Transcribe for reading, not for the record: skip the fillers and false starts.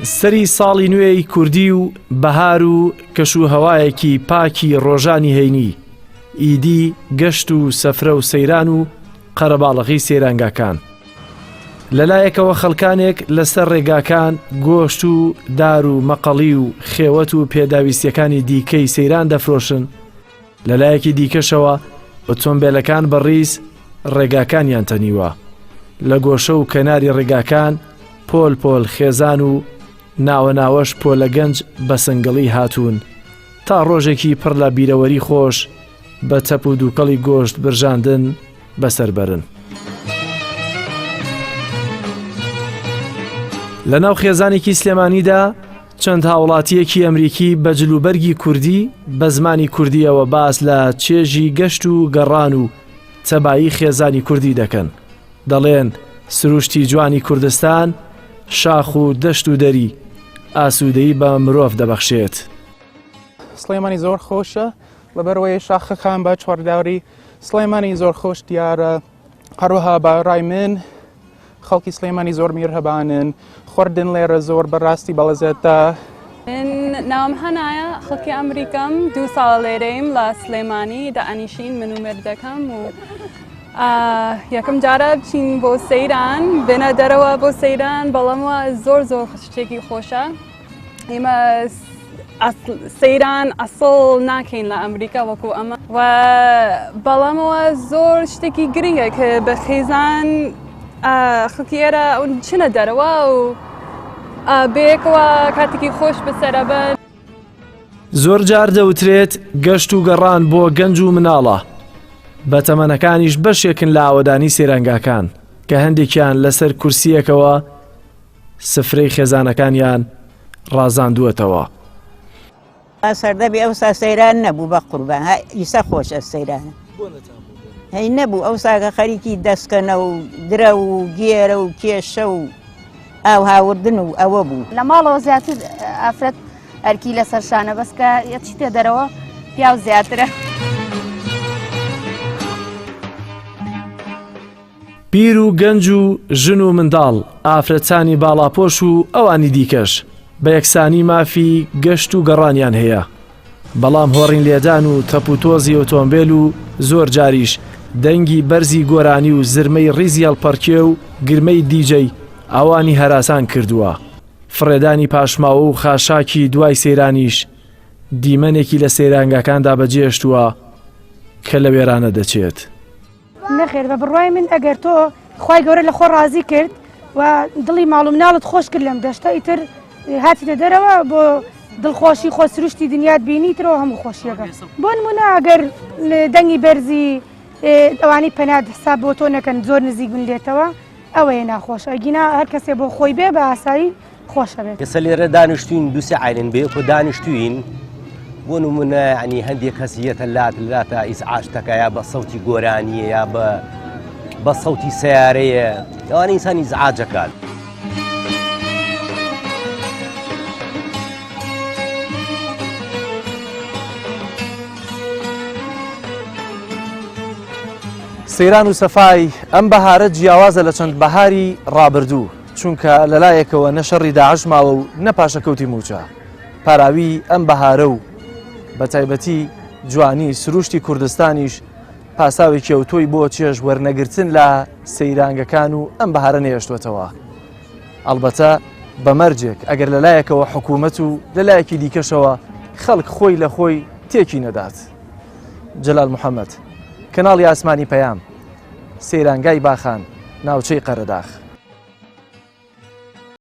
سەری ساڵی نوێی کوردی و بەهار و کەشوهەوایەکی پاکی ڕۆژانی هەینی، ئیدی گەشت و سەفرە و سەیران و قەرەباڵغی سەیرانگاکان. لەلایەکەوە خەڵکانێک لەسەر ڕێگاکان گۆشت و دار و مەقەڵی و خێوەت و پێداویستیەکانی دیکەی سەیران دەفرۆشن. لەلایەکی دیکەشەوە ئۆتۆمبیلەکان بەڕیز ڕێگاکانیان تەنیوە. لە گۆشە و کەناری ڕێگاکان پۆل پۆل خێزان و ناوە ناوەش پۆلە گەنج بە سنگڵی هاتوون تا ڕۆژێکی پڕ لە بیرەوەری خۆش بە تەپ و دووکەڵی گۆشت برژاندن بەسەر بەرن. لە ناو خێزانێکی سلێمانیدا چەند هاوڵاتیەکی ئەمریکی بە جلوبەرگی کوردی بە زمانی کوردیەوە باس لە چێژی گەشت و گەڕان و تەبایی خێزانی کوردی دەکەن. دەڵێن سروشتی جوانی کوردستان شاخ و دەشت و دەری ئاسوودەی بە مرۆڤ دەبەخشێت. سلێمانی زۆر خۆشە لەبەرەوەی شاخەکان بە چوارداوری سلێمانی زۆر خۆش دیارە. هەروەها بە ڕای من خەڵکی سلێمانی زۆر میرهەبانن، خواردن لێرە زۆر بەڕاستی بەڵەزێتە. من ناوم هەنایە، خەڵکی ئەمریکام، 2 ساڵ لێرەیم لە سلێمانی دائەنیشین من و مێردەکەم و یەکەم جارە بچین بۆ سەیران، بێنە دەرەوە بۆ سەیران، بەڵامەوە زۆر شتێکی خۆشە. ئێمە سەیران ئەسڵ ناکەین لە ئەمریکا وەکو ئەمە و بەڵامەوە زۆر شتێکی گرنگە کە بە خێزان خەڵکی ئێرە چنە دەرەوە و بەیەکەوە کاتێکی خۆش بەسەرە بن. زۆر جار دەوترێت گەشت و گەڕان بۆ گەنج و مناڵە. بە تەمەنەکانیش بەشێکن لە ئاوەدانی سەیرانگاکان کە هەندێکیان لەسەر کورسیەکەوە سفرەی خێزانەکانیان ڕازاندووەتەوە. سەردەبی ئەوسا سەیران نەبوو بە قوربان، ئیسا خۆشە سەیرانە. هەی نەبوو ئەوساگە خەریکی دەستکەنە و درە و گێرە و کێشە و ئاو هاوردن و ئەوە بوو. لە ماڵەوە زیاتر ئافرەت ئەرکی لەسەر شانە بەسکە یەچی تێ دەرەوە پیاو زیاترە. پیر و گەنج و ژن و منداڵ، ئافرەتانی باڵاپۆش و ئەوانی دیکەش بە یەکسانی مافی گەشت و گەڕانیان هەیە. بەڵام هۆڕین لێدان و تەپوتۆزی ئۆتۆمبیل و زۆر جاریش دەنگی بەرزی گۆرانی و زرمەی ڕیزی هەڵپەرکێ و گرمەی دیجەی ئەوانی هەراسان کردووە. فڕێدانی پاشماوە و خاشاکی دوای سەیرانیش دیمەنێکی لە سەیرانگاکاندا بەجێشتووە کە لە وێرانە دەچێت. نەخێر بە بڕوای من ئەگەر تۆ خوای گەورە لە خۆ ڕازی کرد و دڵی ماڵ و مناڵت خۆش کرد لەم دەشتە ئیتر هاتیتە دەرەوە بۆ دڵخۆشی خۆ سروشتی دنیات بینیترەوە هەموو خۆشیەکە. بۆ نمونە ئەگەر دەنگی بەرزی ئەوانی پەنات حساب بۆ تۆ نەکەن زۆر نزیک بن لێتەوە ئەوەیە ناخۆشە. ئەگینا هەر کەسێ بۆ خۆی بێ بە ئاسایی خۆشە بێت. ئێستا لێرە دانیشتوین دووسێ عایلن بەیەکۆ دانیشتوین بۆ نمونە ینی هەندێک کەسیەتە لاتە ئیسعاشتەکە یا بە سەوتی گۆرانیە یا بە سەوتی سیارەیە ئەوانە ئینسانی ئیزعاجەکات. سەیران و سەفای ئەم بەهارە جیاوازە لە چەند بەهاری ڕابردوو، چونکە لەلایەکەوە نەشەڕی داعش ماوە و نەپاشەکەوتی موچە. پاراوی ئەم بەهارە و بە تایبەتی جوانی سروشتی کوردستانیش پاساوێکی و تۆی بۆ چێژ وەرنەگرتن لە سەیرانگەکان و ئەم بەهارە نێشتوێتەوە. ئەڵبەتە بەمەرجێک ئەگەر لەلایەکەوە حکوومەت و لەلایەکی دیکەشەوە خەڵک خۆی لە خۆی تێکی نەدات. جەلال محەممەد، کەناڵی ئاسمانی پەیام، سەیرانگای باخان، ناوچەی قەرەداخ.